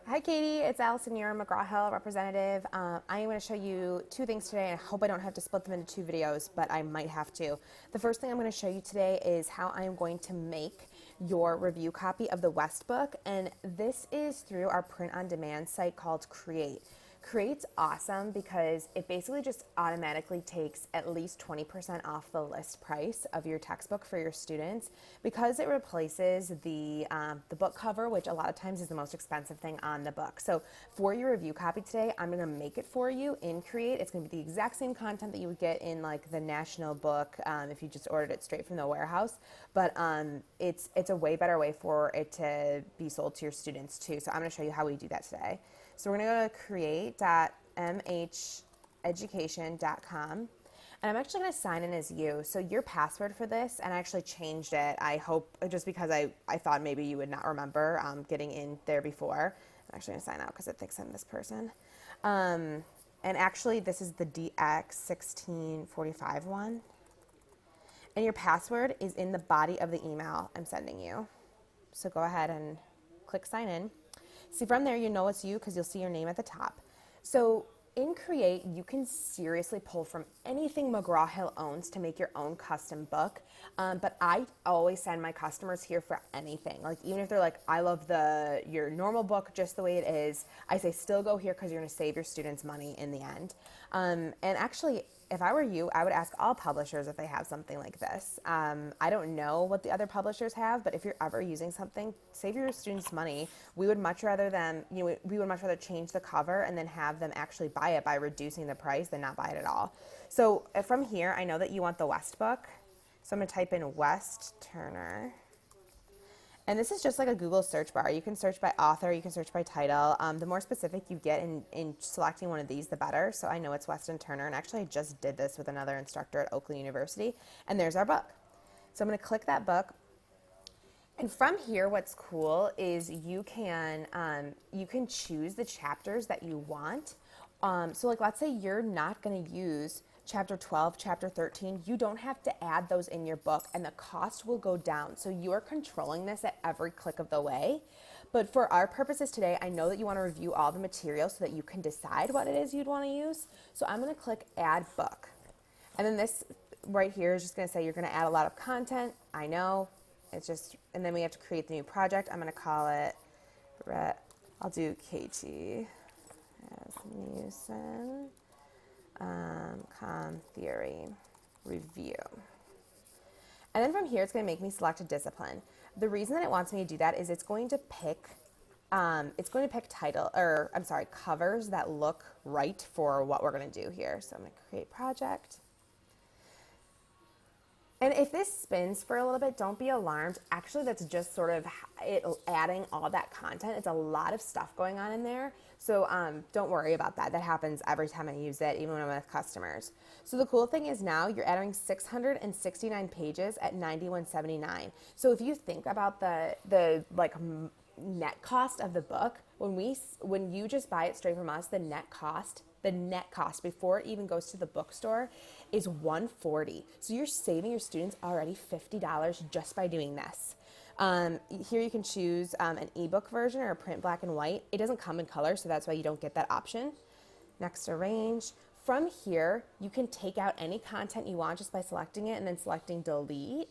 Hi, Katie. It's Allison, your McGraw-Hill representative. I am going to show you two things today. I hope I don't have to split them into two videos, but I might have to. The first thing I'm going to show you today is how I am going to make your review copy of the West book, and this is through our print-on-demand site called Create. Create's awesome because it basically just automatically takes at least 20% off the list price of your textbook for your students because it replaces the book cover, which a lot of times is the most expensive thing on the book. So for your review copy today, I'm going to make it for you in Create. It's going to be the exact same content that you would get in like the National Book if you just ordered it straight from the warehouse, but it's a way better way for it to be sold to your students too. So I'm going to show you how we do that today. So we're going to go to create.mheducation.com. And I'm actually going to sign in as you. So your password for this, and I actually changed it, I hope, just because I thought maybe you would not remember getting in there before. I'm actually going to sign out because it thinks I'm this person. And actually, this is the DX1645 one. And your password is in the body of the email I'm sending you. So go ahead and click sign in. See, from there, you know it's you because you'll see your name at the top. So in Create, you can seriously pull from anything McGraw-Hill owns to make your own custom book. But I always send my customers here for anything. Like even if they're like, I love your normal book just the way it is, I say still go here because you're going to save your students money in the end. And actually, if I were you, I would ask all publishers if they have something like this. I don't know what the other publishers have, but if you're ever using something, save your students money. We would much rather change the cover and then have them actually buy it by reducing the price than not buy it at all. So from here, I know that you want the West book. So I'm going to type in West Turner. And this is just like a Google search bar. You can search by author, you can search by title. The more specific you get in selecting one of these, the better. So I know it's Weston Turner, and actually I just did this with another instructor at Oakland University, and there's our book. So I'm going to click that book. And from here, what's cool is you can choose the chapters that you want. So like let's say you're not going to use chapter 12, chapter 13, you don't have to add those in your book and the cost will go down. So you are controlling this at every click of the way. But for our purposes today, I know that you want to review all the material so that you can decide what it is you'd want to use. So I'm going to click add book. And then this right here is just going to say you're going to add a lot of content. I know. It's just, and then we have to create the new project. I'm going to call it, I'll do KT Asmussen. Com theory review. And then from here, it's going to make me select a discipline. The reason that it wants me to do that is it's going to pick covers that look right for what we're going to do here. So I'm going to create project. And if this spins for a little bit, don't be alarmed. Actually, that's just sort of it adding all that content. It's a lot of stuff going on in there. So don't worry about that. That happens every time I use it, even when I'm with customers. So the cool thing is now you're adding 669 pages at $91.79. So if you think about the net cost of the book, when you just buy it straight from us, the net cost before it even goes to the bookstore is $140. So you're saving your students already $50 just by doing this. Here you can choose an ebook version or a print black and white. It doesn't come in color, so that's why you don't get that option. Next, arrange. From here, you can take out any content you want just by selecting it and then selecting delete.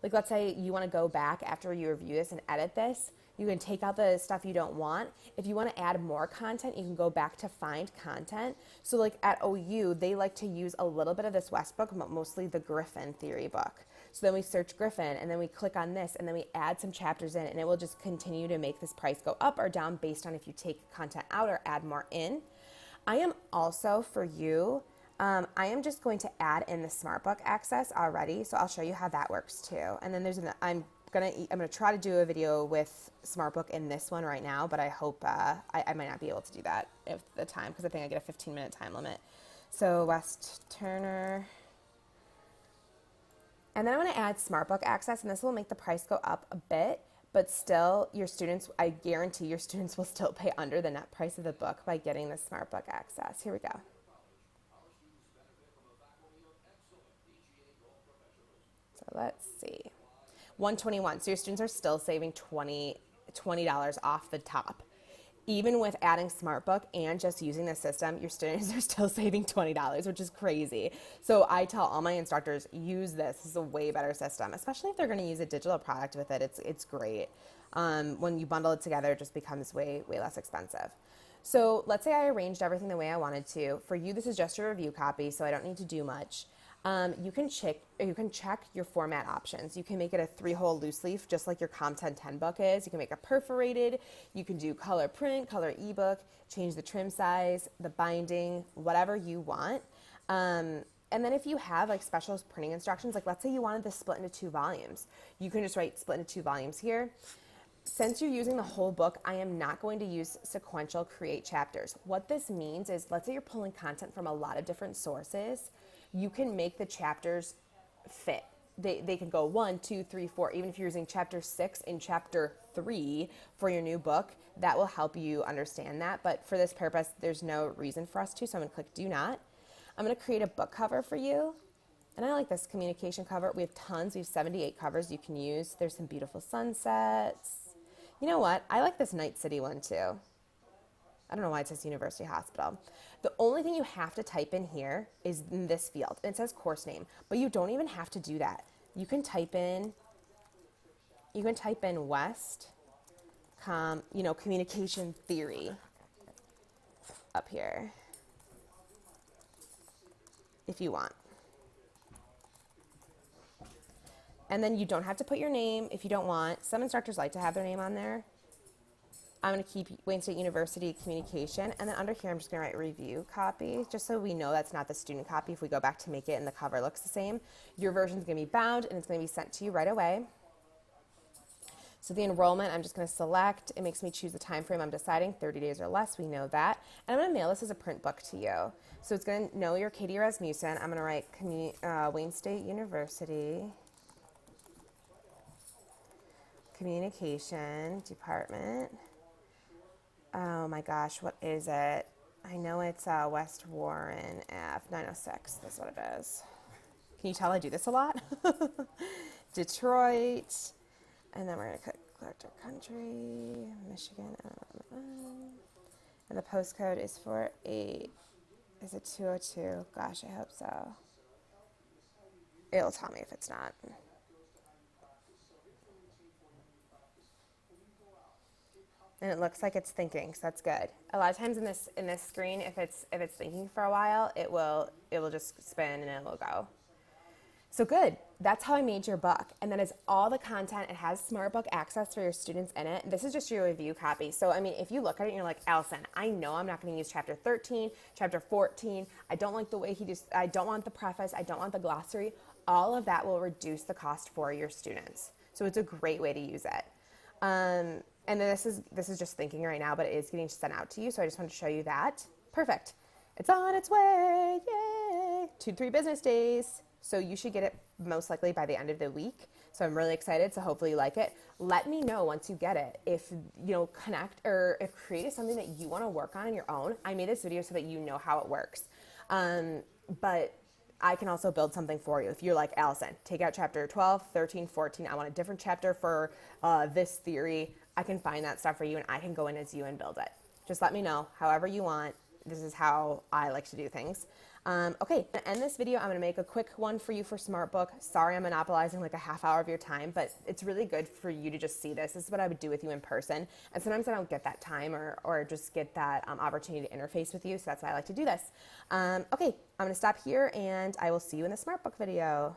Like let's say you want to go back after you review this and edit this. You can take out the stuff you don't want. If you want to add more content, you can go back to find content. So like at OU, they like to use a little bit of this West book, but mostly the Griffin theory book. So then we search Griffin and then we click on this and then we add some chapters in and it will just continue to make this price go up or down based on if you take content out or add more in. I am also for you, I am just going to add in the SmartBook access already. So I'll show you how that works too. And then I'm gonna try to do a video with SmartBook in this one right now, but I hope I might not be able to do that at the time because I think I get a 15-minute time limit. So West Turner, and then I'm going to add SmartBook access, and this will make the price go up a bit, but still your students, I guarantee your students will still pay under the net price of the book by getting the SmartBook access. Here we go. So let's see. 121. So your students are still saving $20 off the top. Even with adding SmartBook and just using the system, your students are still saving $20, which is crazy. So I tell all my instructors, use this. This is a way better system, especially if they're going to use a digital product with it. It's great. When you bundle it together, it just becomes way less expensive. So let's say I arranged everything the way I wanted to. For you, this is just a review copy, so I don't need to do much. You can check your format options. You can make it a 3-hole loose leaf, just like your Content 10 book is. You can make it perforated. You can do color print, color ebook, change the trim size, the binding, whatever you want. And then if you have like special printing instructions, like let's say you wanted this split into 2 volumes, you can just write split into 2 volumes here. Since you're using the whole book, I am not going to use sequential create chapters. What this means is, let's say you're pulling content from a lot of different sources, you can make the chapters fit. They can go 1, 2, 3, 4. Even if you're using chapter 6 and chapter 3 for your new book, that will help you understand that. But for this purpose, there's no reason for us to, so I'm gonna click do not. I'm gonna create a book cover for you. And I like this communication cover. We have tons, we have 78 covers you can use. There's some beautiful sunsets. You know what? I like this Night City one too. I don't know why it says University Hospital. The only thing you have to type in here is in this field. It says course name, but you don't even have to do that. You can type in West, communication theory up here if you want. And then you don't have to put your name if you don't want. Some instructors like to have their name on there. I'm going to keep Wayne State University Communication. And then under here, I'm just going to write review copy, just so we know that's not the student copy if we go back to make it and the cover looks the same. Your version is going to be bound and it's going to be sent to you right away. So the enrollment, I'm just going to select. It makes me choose the time frame I'm deciding, 30 days or less. We know that. And I'm going to mail this as a print book to you. So it's going to know you're Katie Rasmussen. I'm going to write Wayne State University Communication Department. Oh my gosh, what is it? I know it's West Warren Ave 906. That's what it is. Can you tell I do this a lot? Detroit. And then we're going to click our country, Michigan. And the postcode is is it 202? Gosh, I hope so. It'll tell me if it's not. And it looks like it's thinking, so that's good. A lot of times in this screen, if it's thinking for a while, it will just spin and it will go. So good. That's how I made your book. And then it's all the content. It has SmartBook access for your students in it. This is just your review copy. So I mean, if you look at it and you're like, Allison, I know I'm not going to use chapter 13, chapter 14. I don't like the way I don't want the preface. I don't want the glossary. All of that will reduce the cost for your students. So it's a great way to use it. And then this is just thinking right now, but it is getting sent out to you. So I just wanted to show you that. Perfect. It's on its way. Yay. 2-3 business days. So you should get it most likely by the end of the week. So I'm really excited. So hopefully you like it. Let me know once you get it. If, Connect or if Create is something that you want to work on your own. I made this video so that you know how it works. But I can also build something for you. If you're like, Allison, take out chapter 12, 13, 14. I want a different chapter for this theory. I can find that stuff for you and I can go in as you and build it. Just let me know however you want. This is how I like to do things. Okay, to end this video, I'm going to make a quick one for you for SmartBook. Sorry I'm monopolizing like a half hour of your time, but it's really good for you to just see this. This is what I would do with you in person. And sometimes I don't get that time or just get that opportunity to interface with you, so that's why I like to do this. Okay, I'm going to stop here and I will see you in the SmartBook video.